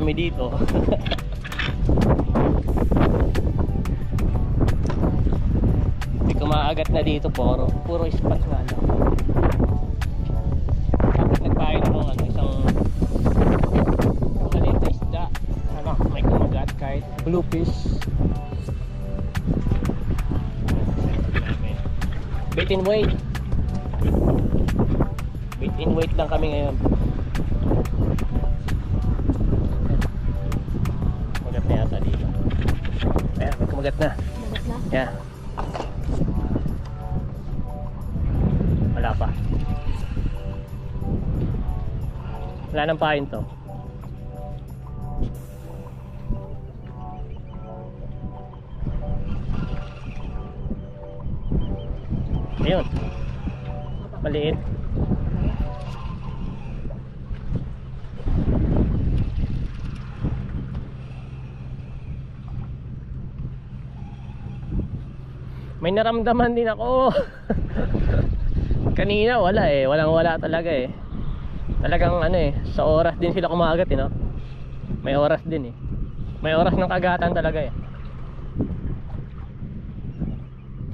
kami dito. Hindi kumaagat na dito, puro spot nga lang. Bakit nagpain mo isang maliit na isda, may kumagat kahit bluefish. Bait and wait. Bait and wait lang kami ngayon. Kumagat na yata dito. Ayan, may kumagat na. Kumagat na? Yeah. Wala pa. Wala nang pain to. Ayun. Maliit. May naramdaman din ako. Kanina wala eh, walang-wala talaga eh. Talagang sa oras din sila kumagat no? May oras din eh. May oras ng kagatan talaga eh.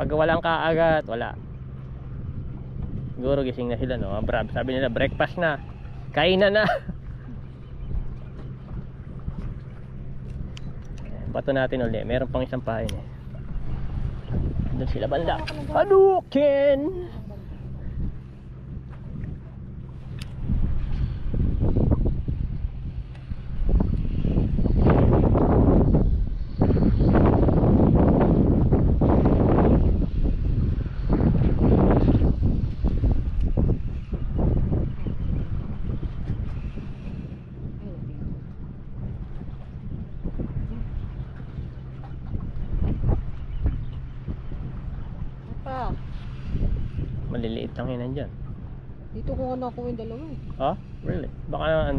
Pag walang kaagat, wala. Siguro gising na sila no. Brab, sabi nila breakfast na. Kainan na. Bato natin ulit. Meron pang isang pain eh. Doon sila banda. Hadouken! Maliliit lang yun nandyan. Dito ko nga nakuha yung dalawa eh. Oh? Really? Baka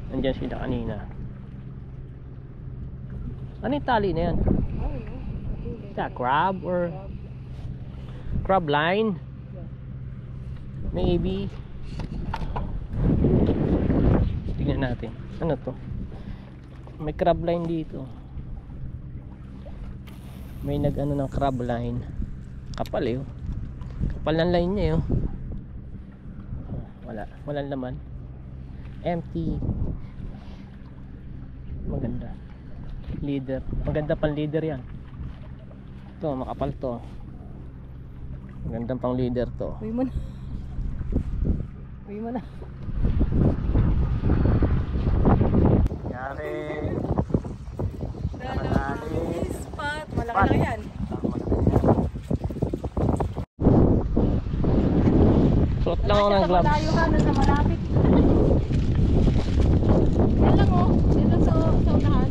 nandyan sila kanina. Ano yung tali na yan? Is that crab or crab line? Maybe. Tignan natin. Ano to? May crab line dito. May ng crab line. Kapal eh. Kapal ng line niya eh. Walang laman. Empty. Maganda. Leader. Maganda pang leader yan. Ito, makapal to. Magandang pang leader to. Uy mo na. Uy mo na. Yari. Malaki spot. Malaki lang yan. Suot lang ako ng gloves. Malayo ka na sa malapit. Yan lang oh. Yan lang sa unahan.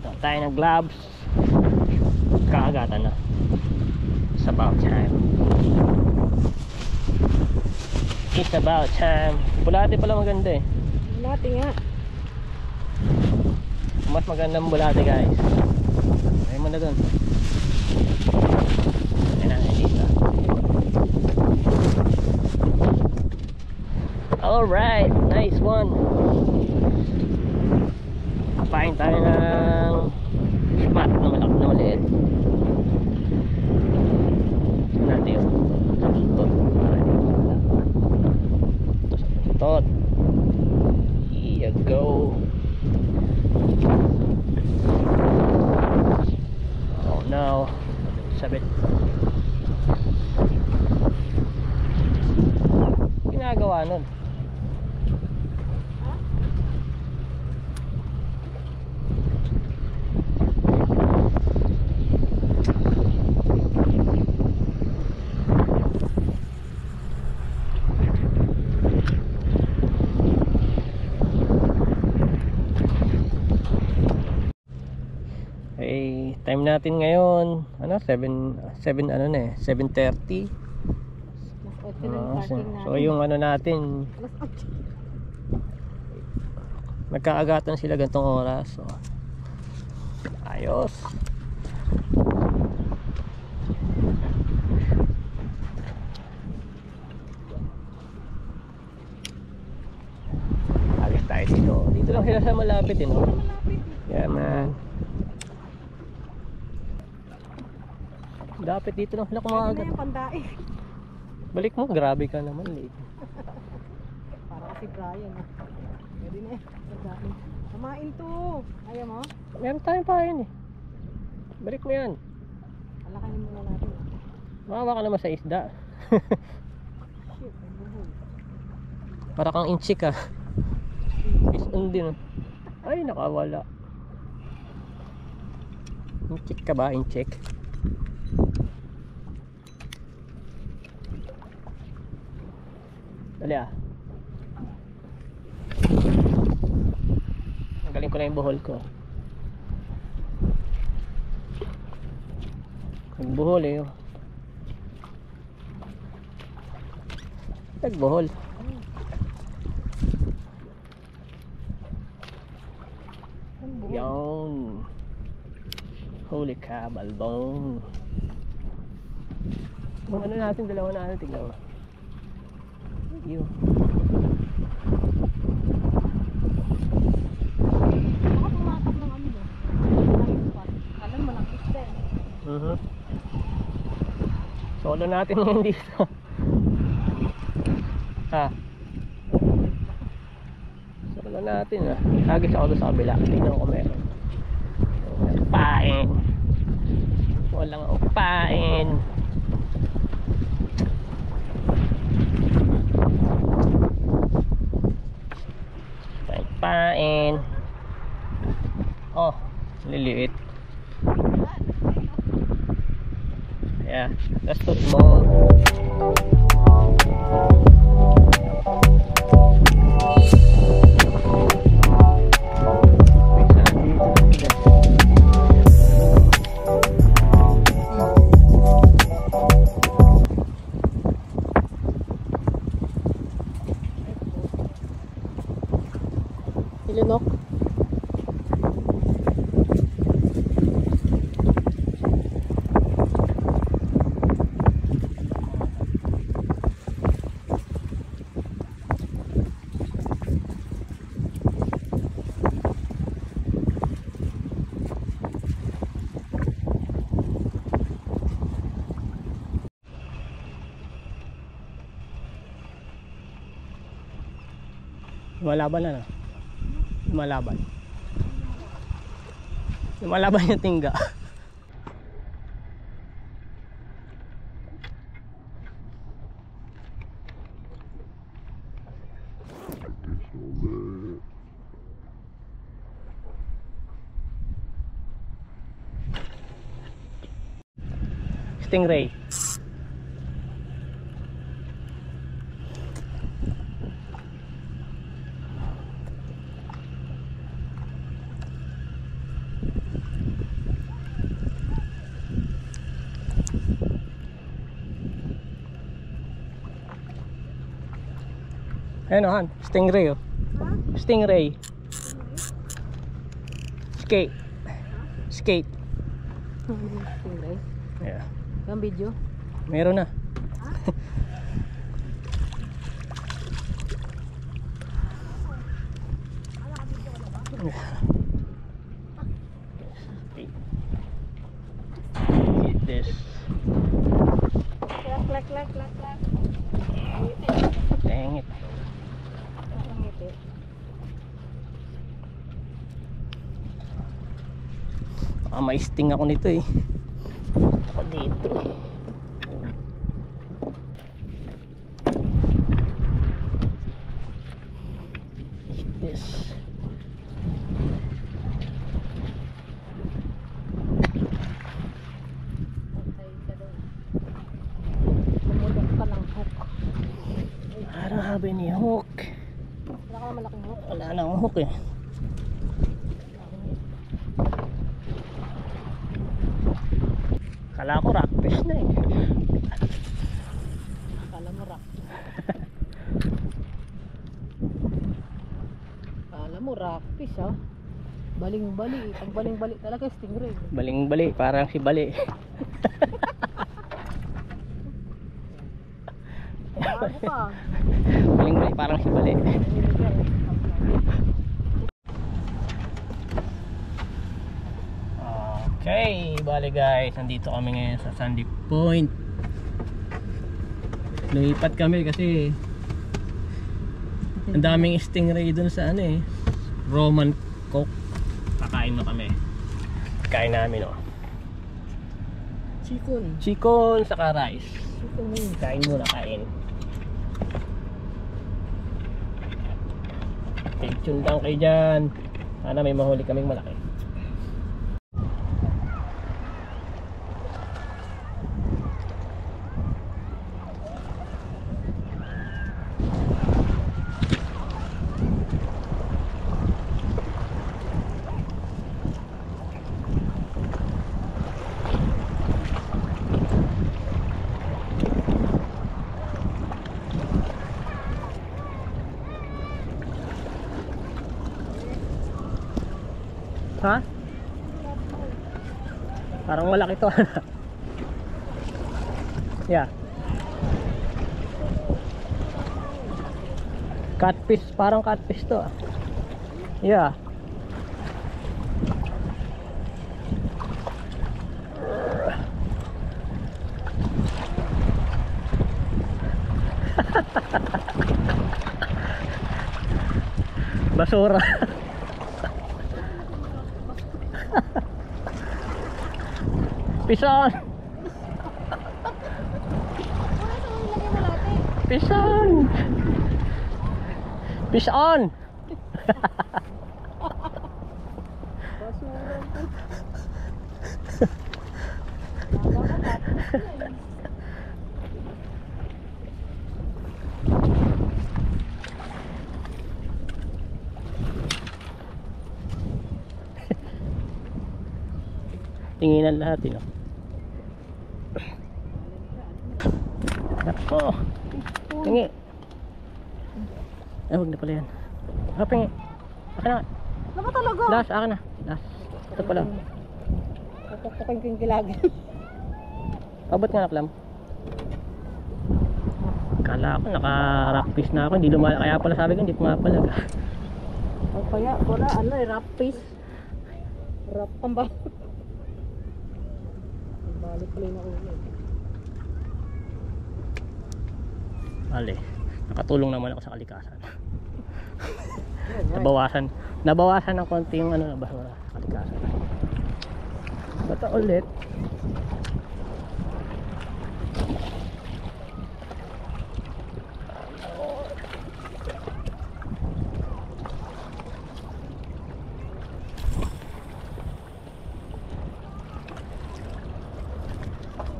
Suot tayo ng gloves. Kaagatan na. It's about time. It's about time. Bulate pala maganda eh. Bulate nga. Mas magandang bulate guys. Ayun mo na dun. Ayun na, dito. Alright, nice one. Kapain tayo ng spot na malaki na maliit. Ito natin yun. Sa buntot. Ito sa buntot. Here you go. Oh no. Sabit. Ginagawa nun. Time natin ngayon 7:30. So yung natin nagkaagatan sila gantong oras. So ayos. Dito lang sila sa malapit, eh, no? Malapit. Yeah, man. Dapat dito lang sila Ano kumagat. yung pandai? Balik mo, grabe ka naman, late. Para kasi Brian. Pwede na eh. Pandai. Kumain to. Ayaw mo? Meron tayong pahin, eh. Balik mo yan. Alakanin muna natin. Makawa ka naman sa isda. Shit, may buhol. Para kang inchik, ah. Fish on din, oh. Ay, nakawala. Inchik ka ba? Inchik? Dali, ah. Magaling ko na yung buhol ko. Yung buhol, eh, oh. Nagbuhol. Ang buhol. Yan. Holy cow, balbong. Kung ano natin, dalawa natin, tignan mo. Yun. Baka pumatak ng ano ba? Maraming spot. Alam mo lang, isda eh. Solo natin ngayon dito. Ha? Solo natin, ah. Hagis ako doon sa kabila. Tingnan ko meron. Pain. Walang upain. Pain. Oh, liliit. Yeah, that's too small. Ilunok. Lumalaban na, no? Lumalaban. Lumalaban yung tingga. Stingray. Ayun, oh, Han. Stingray, oh. Stingray. Skate. Skate. Tingray. Yeah. Yung video. Meron na. Hit this. Klak, klak, klak, klak. Dang it. Ang ngiti. Baka ma-sting ako nito, eh. Ako dito, eh. Hit this. Patay ka doon. Lumulok ka ng hook. I don't have any hook. Wala ka na malaking hook. Wala na akong hook, eh. Kala ko rockfish na, eh. Kala mo rock. Kala mo rockfish, ha? Baling-bali. Pag baling-bali talaga stingray. Baling-bali, parang si Bali. Bago ka. Baling-bali, parang si Bali. Nanginigay. Okay, bale guys, nandito kami ngayon sa Sandy Point. Lumipat kami kasi ang daming stingray dun sa ano eh, Roman Coke. Kakain na kami. Kain namin oh. Chicken saka rice. Kain muna, kain. Stay tuned lang kayo dyan. Sana may mahuli kaming malaki. Ha? Parang malaki to. Yeah. Catfish, parang catfish to. Yeah. Basura. Fish on! Fish on! Fish on! Tinginan lahat yun. Nako. Tingi. Ay, huwag na pala yan. Pingi. Akin na. Ano ba talaga? Last, akin na. Last. Ito pala. Kapokpokin ko yung kilagi. Abot nga na, Klam. Kala ko naka-rock piece na ako. Hindi lumala. Kaya pala sabi ko hindi pumapalag. O kaya, wala, ano eh, rap piece. Rap ang ba? Balik pala yung ulo. Ale, nakatulong naman ako sa kalikasan. Nabawasan ng konti yung ano, basura sa kalikasan. Bata ulit.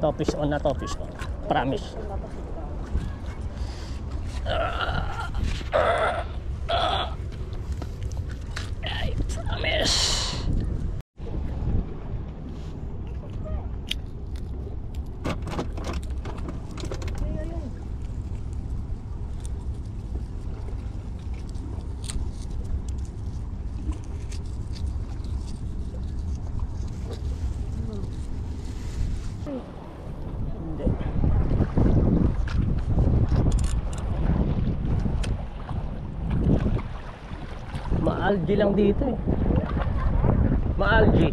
Topish on na topish on. Promise. Ay, promise. Maalgi lang dito eh. Maalgi.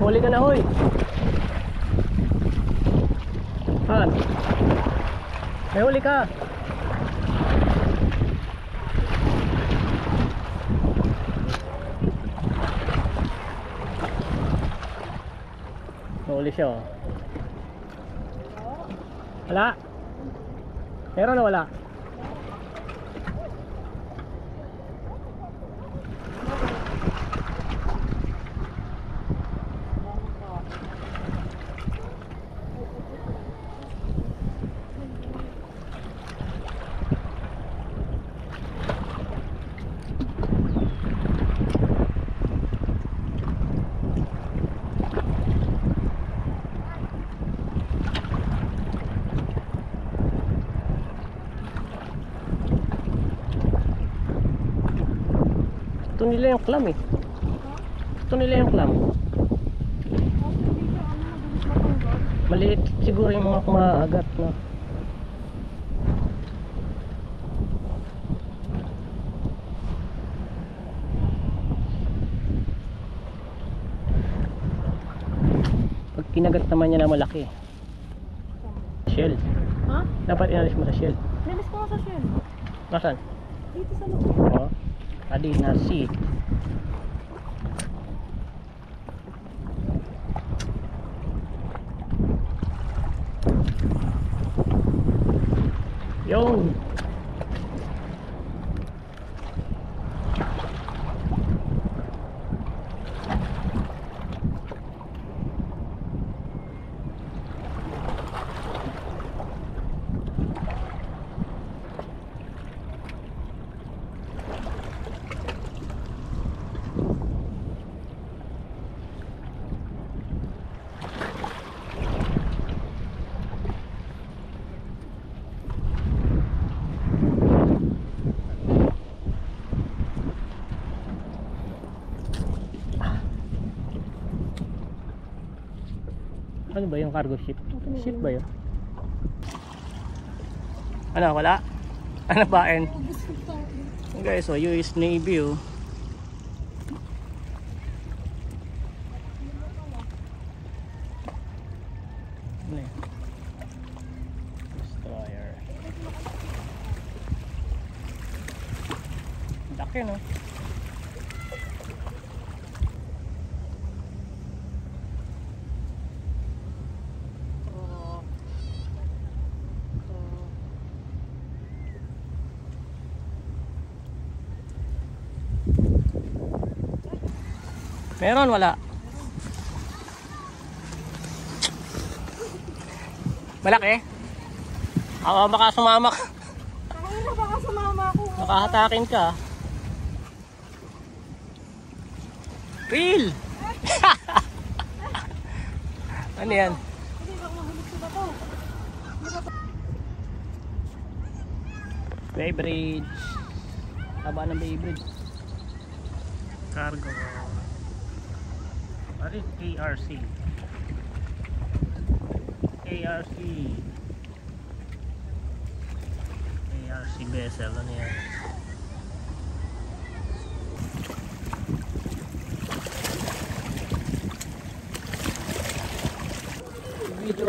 Huli ka na, hoy. Han. May huli ka. Huli siya oh. Wala. Meron na wala. Ito nila yung clam eh. Ito nila yung clam. Maliit siguro yung mga kumaagat, no? Pag kinagat naman niya na malaki, shell. Ha? Dapat inalis mo sa shell. Nalis ko nga sa shell. Nasaan? Dito sa loob. Oh, tadi nasi. Yun. Ano ba yung cargo ship? Ship ba yun? Ano, wala? Ano ba? Guys, so US Navy oh. Ano yun? Destroyer. Laki no? Meron, wala. Malaki. Baka sumama ka. Ay, baka sumama ako. Baka hatakin ka. Real! Ano yan? Hindi, baka mahulog sila to. Bay Bridge. Haba ng Bay Bridge. Cargo. What is ARC? ARC. ARC vessel. Ano yan? Video.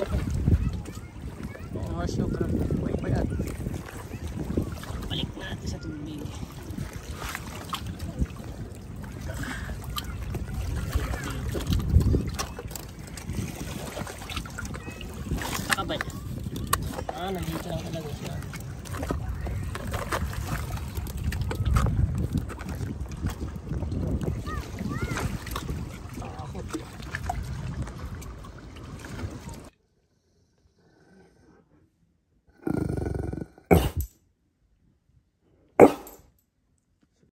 Mga show crap. Buhay pa yan. Balik natin sa tubig. Kakabal. Nandito lang talaga siya.